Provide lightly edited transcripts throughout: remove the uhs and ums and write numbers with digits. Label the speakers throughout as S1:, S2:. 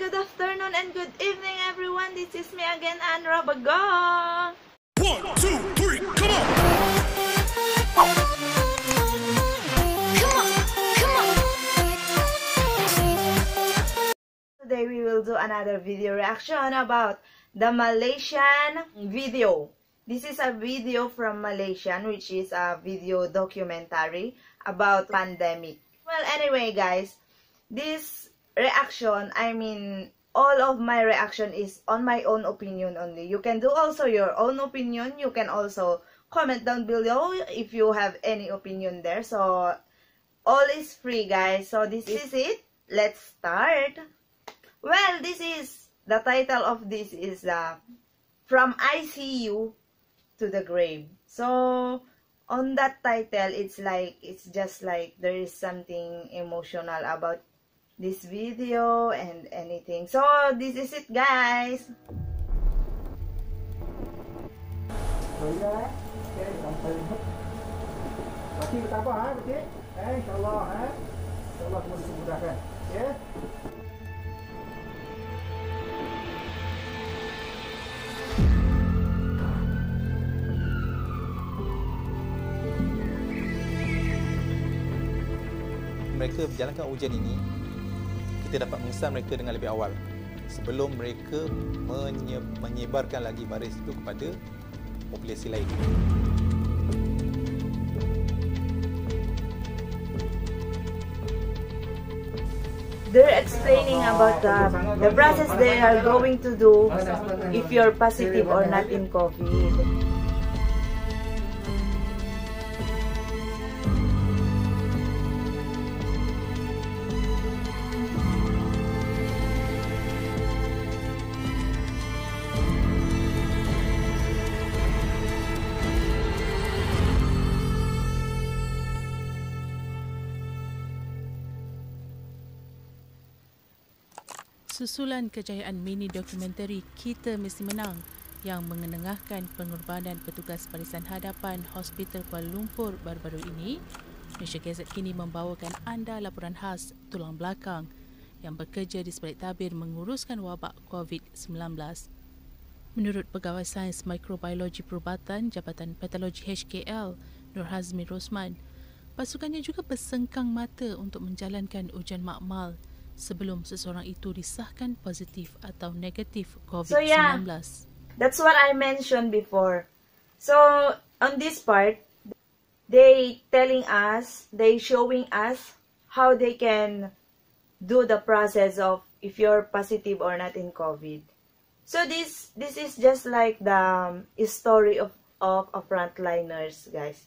S1: good afternoon, and good evening, everyone. This is me again, Anra Bagong.
S2: 1, 2, 3, come on!
S1: Today we will do another video reaction about the Malaysian video. This is a video from Malaysia, which is a video documentary about pandemic. Well, anyway, guys, this reaction, all of my reaction is on my own opinion only. You can do also your own opinion. You can also comment down below if you have any opinion there. So all is free, guys. So this is it. Let's start. Well, the title of this is From ICU to the Grave. So on that title, it's just like there is something emotional about this video and anything. So this is it, guys.
S3: Pasti bertambah betul? InsyaAllah InsyaAllah semua dimudahkan. Ya.
S4: Mereka menjalankan ujian ini, kita dapat mengesan mereka dengan lebih awal sebelum mereka menyebarkan lagi virus itu kepada populasi lain.
S1: They're explaining about the process they are going to do if you're positive or not in COVID.
S5: Susulan kejayaan mini dokumentari Kita Mesti Menang yang mengenengahkan pengorbanan petugas barisan hadapan Hospital Kuala Lumpur baru-baru ini, Malaysia Gazette kini membawakan anda laporan khas tulang belakang yang bekerja di sebalik tabir menguruskan wabak COVID-19. Menurut Pegawai Sains Mikrobiologi Perubatan Jabatan Patologi HKL, Nur Hazmi Rosman, pasukannya juga bersengkang mata untuk menjalankan ujian makmal sebelum seseorang itu disahkan positif atau negatif COVID-19.
S1: So yeah, that's what I mentioned before. So on this part, they showing us how they can do the process of if you're positive or not in COVID. So this is just like the story of frontliners, guys.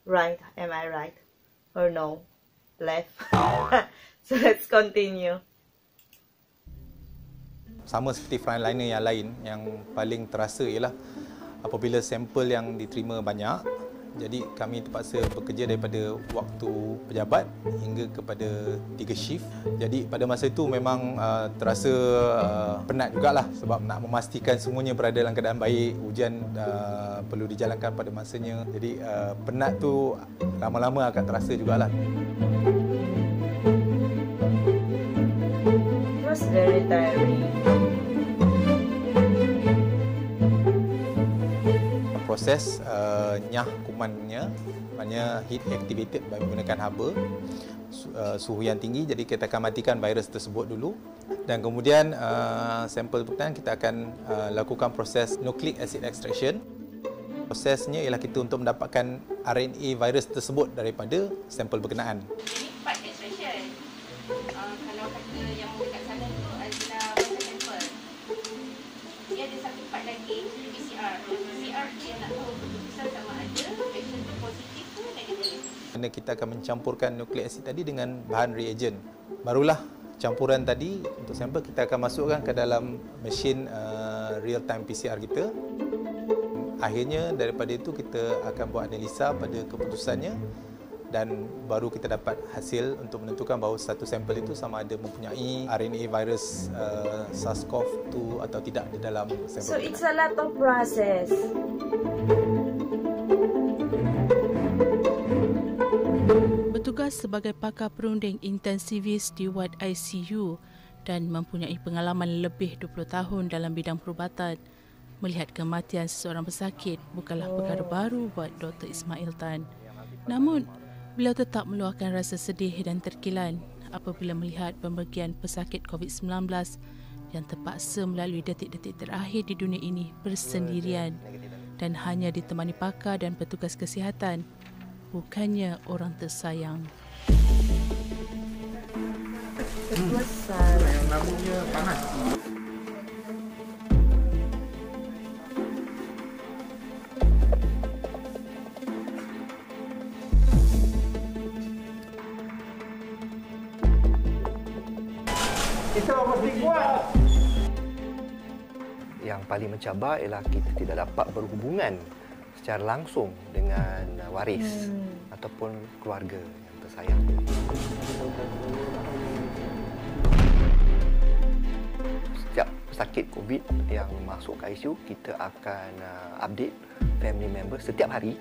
S1: Right? Am I right? Or no? Left? So let's continue.
S4: Sama seperti frontliner yang lain, yang paling terasa ialah apabila sampel yang diterima banyak, jadi kami terpaksa bekerja daripada waktu pejabat hingga kepada 3 shift. Jadi pada masa itu memang terasa penat jugalah sebab nak memastikan semuanya berada dalam keadaan baik, ujian perlu dijalankan pada masanya. Jadi penat tu lama-lama akan terasa jugalah.
S1: Very tiring.
S4: Proses nyah kumannya, maknanya heat activated menggunakan haba, suhu yang tinggi, jadi kita akan matikan virus tersebut dulu, dan kemudian sampel berkenaan kita akan lakukan proses nucleic acid extraction. Prosesnya ialah kita untuk mendapatkan RNA virus tersebut daripada sampel berkenaan.
S6: Ini part extraction. Kalau kata yang dekat sana tu adalah baca sampel. Dia ada satu part lagi, PCR. PCR tu yang nak tahu keputusan sama ada patient tu positif ke negatif.
S4: Kerana kita akan mencampurkan nucleic acid tadi dengan bahan reagent. Barulah campuran tadi untuk sampel kita akan masukkan ke dalam mesin real time PCR kita. Akhirnya daripada itu kita akan buat analisa pada keputusannya dan baru kita dapat hasil untuk menentukan bahawa satu sampel itu sama ada mempunyai RNA virus SARS-CoV-2 atau tidak di dalam sampel.
S1: So it's a lot of process.
S5: Bertugas sebagai pakar perunding intensivis di ward ICU, dan mempunyai pengalaman lebih 20 tahun dalam bidang perubatan. Melihat kematian seseorang pesakit bukanlah perkara baru buat Dr. Ismail Tan. Namun, beliau tetap meluahkan rasa sedih dan terkilan apabila melihat pemergian pesakit COVID-19 yang terpaksa melalui detik-detik terakhir di dunia ini bersendirian dan hanya ditemani pakar dan petugas kesihatan, bukannya orang tersayang.
S3: Yang namanya panas. Kita mesti kuat.
S7: Yang paling mencabar ialah kita tidak dapat berhubungan secara langsung dengan waris ataupun keluarga yang tersayang. Setiap pesakit COVID yang masuk ke ICU, kita akan update family member setiap hari,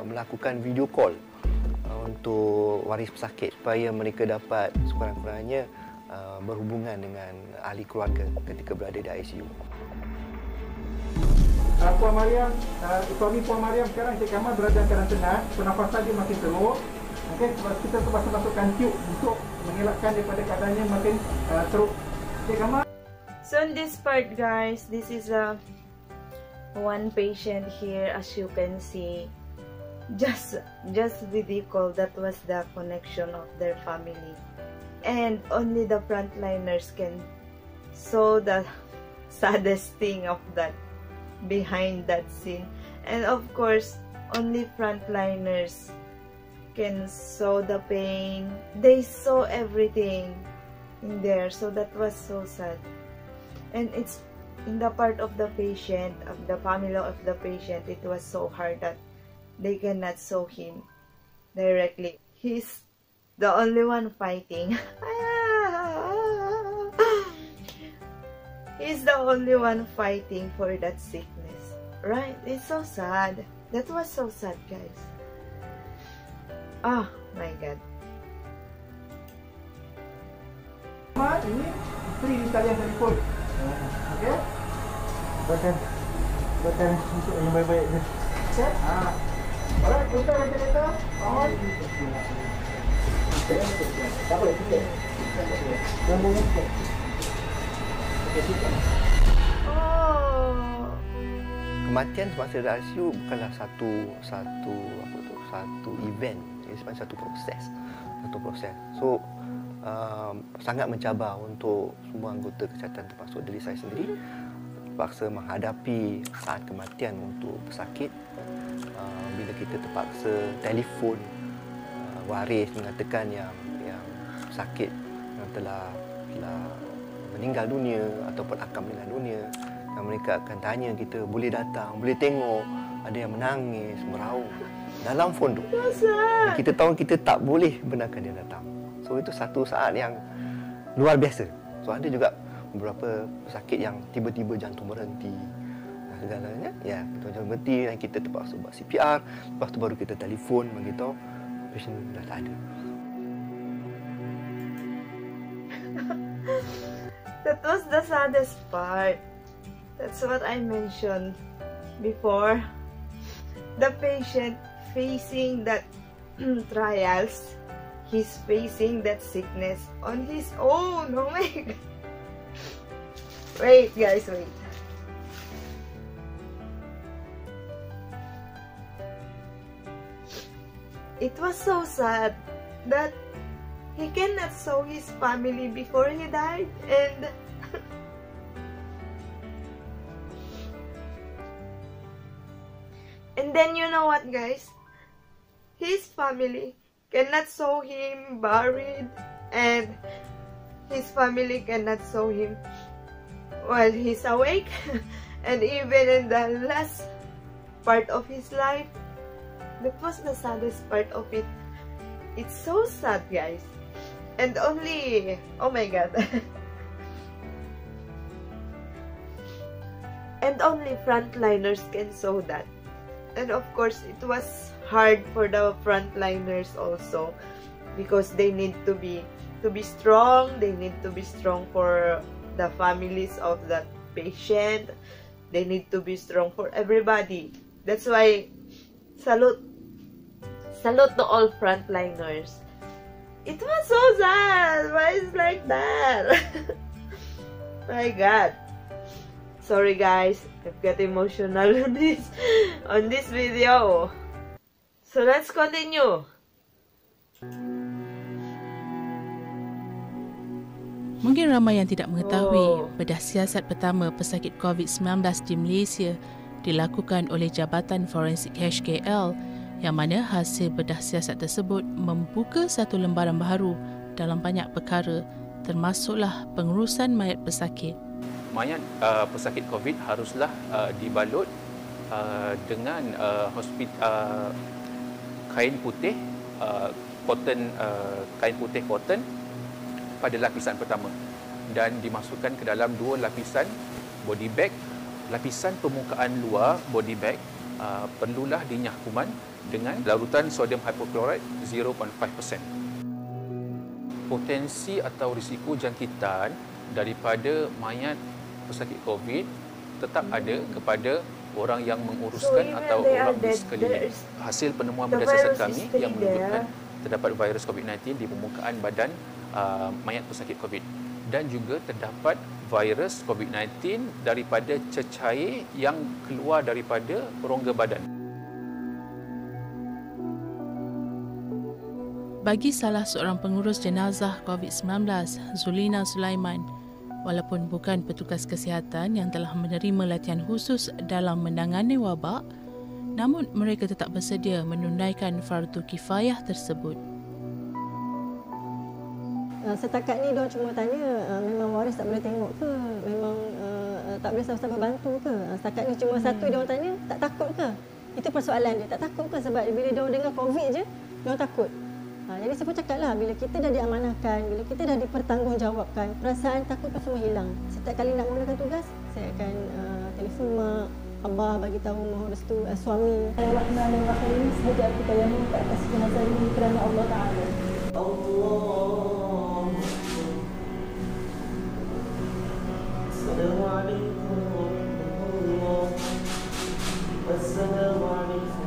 S7: melakukan video call untuk waris pesakit supaya mereka dapat sekurang-kurangnya berhubungan dengan ahli keluarga ketika berada di ICU.
S3: Puan Mariam, suami Puan Mariam sekarang Cik Kamal berada dalam karantina, pernafasan dia makin teruk. Okey, kita terpaksa masukkan tube untuk mengelakkan daripada keadaannya makin teruk. Cik Kamal.
S1: So in this part, guys, this is one patient here, as you can see. Just video call, that was the connection of their family. And only the frontliners can saw the saddest thing of that behind that scene. And of course, only frontliners can saw the pain. They saw everything in there, so that was so sad. And it's in the part of the patient, of the family of the patient, it was so hard that they cannot saw him directly. He's the only one fighting. He's the only one fighting for that sickness. Right? It's so sad. That was so sad, guys. Oh my God.
S3: Ini isteri di talian telefon. Okey? Buatkan untuk yang baik-baik ni. Okey? Alright, kita kereta. On. Tak boleh sikit. Jangan sikit.
S1: Oh.
S7: Kematian semasa di ICU bukanlah satu event, ia sebenarnya satu proses. So sangat mencabar untuk semua anggota kesihatan, termasuk diri saya sendiri, terpaksa menghadapi saat kematian untuk pesakit. Bila kita terpaksa telefon waris mengatakan yang pesakit yang telah meninggal dunia ataupun akan meninggal dunia, dan mereka akan tanya kita, boleh datang, boleh tengok, ada yang menangis, meraung dalam phone tu. Dan kita tahu kita tak boleh benarkan dia datang. So itu satu saat yang luar biasa. So ada juga beberapa pesakit yang tiba-tiba jantung berhenti dan segalanya. Ya, jantung berhenti dan kita terpaksa buat CPR. Lepas tu baru kita telefon beritahu pasien dah tak ada.
S1: That was the saddest part. That's what I mentioned before. The patient facing that trials, he's facing that sickness on his own. Oh my God. Wait, guys, wait. It was so sad that he cannot show his family before he died, and then you know what, guys? His family cannot show him buried, and his family cannot show him while he's awake, and even in the last part of his life. That was the saddest part of it. It's so sad, guys. And only, oh my God. And only frontliners can show that. And of course, it was hard for the frontliners also, because they need to be to be strong. They need to be strong for the families of that patient. They need to be strong for everybody. That's why salute to all frontliners. It was so sad. Why is like that? My God. Sorry guys, I've got emotional on this video. So let's continue.
S5: Mungkin ramai yang tidak mengetahui bedah siasat pertama pesakit COVID-19 di Malaysia dilakukan oleh Jabatan Forensik HKL, yang mana hasil bedah siasat tersebut membuka satu lembaran baru dalam banyak perkara, termasuklah pengurusan mayat pesakit.
S8: Mayat pesakit COVID haruslah dibalut dengan kain putih cotton pada lapisan pertama, dan dimasukkan ke dalam 2 lapisan body bag. Lapisan permukaan luar body bag perlulah dinyah kuman dengan larutan sodium hypochlorite 0.5%. Potensi atau risiko jangkitan daripada mayat pesakit COVID tetap ada kepada orang yang menguruskan atau orang di sekeliling. Hasil penemuan berdasarkan kami yang menunjukkan terdapat virus COVID-19 di permukaan badan mayat pesakit COVID, dan juga terdapat virus COVID-19 daripada cecair yang keluar daripada rongga badan.
S5: Bagi salah seorang pengurus jenazah COVID-19, Zulina Sulaiman, walaupun bukan petugas kesihatan yang telah menerima latihan khusus dalam menangani wabak, namun mereka tetap bersedia menunaikan fardu kifayah tersebut.
S9: Setakat ni diorang cuma tanya memang waris tak boleh tengok ke, memang tak boleh sama-sama bantu ke. Setakat ni cuma satu diorang tanya, tak takut ke? Itu persoalan dia, tak takut ke? Sebab bila diorang dengar COVID je, diorang takut. Jadi saya pun cakap lah, bila kita dah diamanahkan, bila kita dah dipertanggungjawabkan, perasaan takut tu semua hilang. Setiap kali nak mulakan tugas, saya akan telefon mak, abah bagi tahu mohon restu suami.
S10: Bismillahirrahmanirrahim. Sahaja kita yang ke atas jenazah ini kerana Allah Ta'ala. Assalamualaikum warahmatullahi wabarakatuh. Assalamualaikum.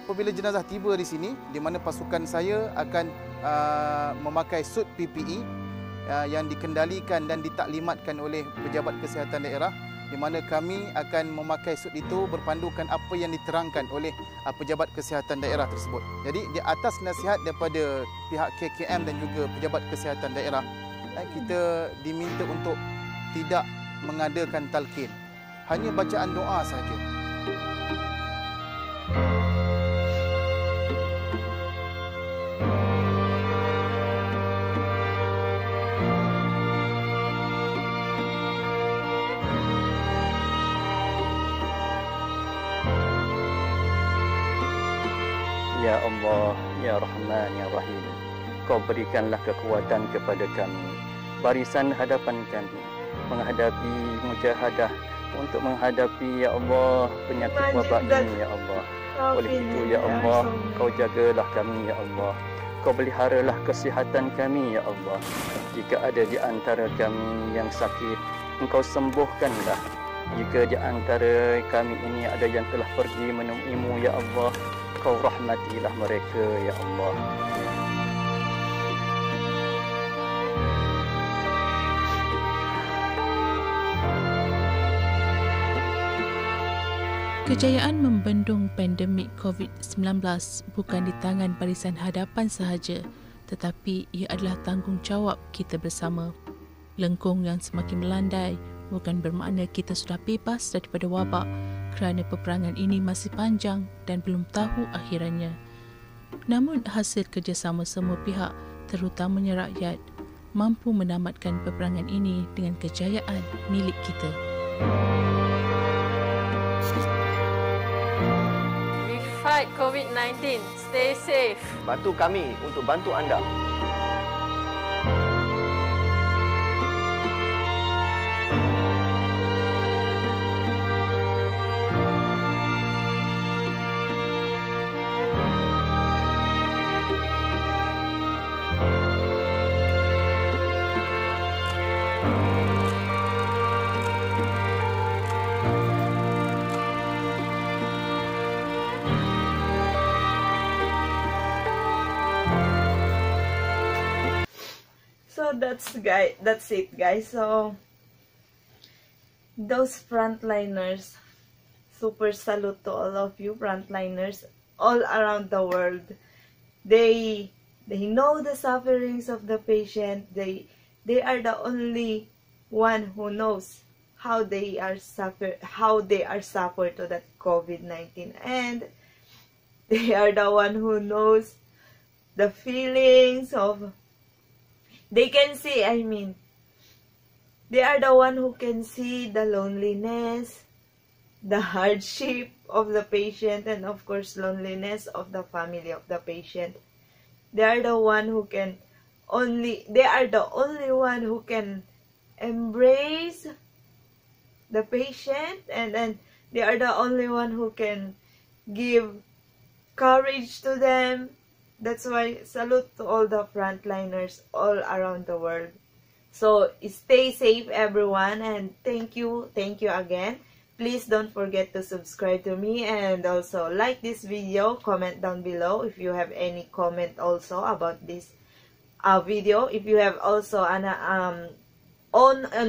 S3: Apabila jenazah tiba di sini, di mana pasukan saya akan memakai suit PPE yang dikendalikan dan ditaklimatkan oleh pejabat kesihatan daerah, di mana kami akan memakai suit itu berpandukan apa yang diterangkan oleh pejabat kesihatan daerah tersebut. Jadi di atas nasihat daripada pihak KKM dan juga pejabat kesihatan daerah, kita diminta untuk tidak mengadakan talqin, hanya bacaan doa sahaja.
S7: Ya Allah, Ya Rahman, Ya Rahim, Kau berikanlah kekuatan kepada kami, barisan hadapan kami, menghadapi mujahadah, untuk menghadapi, Ya Allah, penyakit wabak ini, Ya Allah. Oleh itu, Ya Allah, Kau jagalah kami, Ya Allah. Kau peliharalah kesihatan kami, Ya Allah. Jika ada di antara kami yang sakit, Engkau sembuhkanlah. Jika di antara kami ini ada yang telah pergi menemuimu, Ya Allah, Kau rahmatilah mereka, Ya Allah.
S5: Kejayaan membendung pandemik COVID-19 bukan di tangan barisan hadapan sahaja, tetapi ia adalah tanggungjawab kita bersama. Lengkung yang semakin melandai bukan bermakna kita sudah bebas daripada wabak, kerana peperangan ini masih panjang dan belum tahu akhirannya. Namun hasil kerjasama semua pihak, terutamanya rakyat, mampu menamatkan peperangan ini dengan kejayaan milik kita.
S11: We fight COVID-19. Stay safe.
S7: Bantu kami untuk bantu anda.
S1: So that's it guys. So those frontliners, super salute to all of you frontliners all around the world. They know the sufferings of the patient. They are the only one who knows how they are suffered to that COVID-19, and they are the one who knows the feelings of. They can see, they are the one who can see the loneliness, the hardship of the patient, and of course loneliness of the family of the patient. They are the one who can they are the only one who can embrace the patient, and then they are the only one who can give courage to them. That's why salute to all the frontliners all around the world. So stay safe everyone, and thank you again. Please don't forget to subscribe to me, and also like this video, comment down below if you have any comment also about this video. If you have also on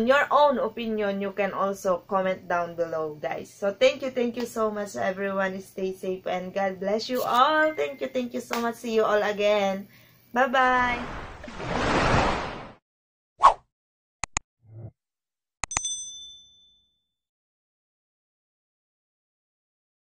S1: your own opinion, you can also comment down below guys. So thank you so much everyone. Stay safe and God bless you all. Thank you so much. See you all again. Bye bye.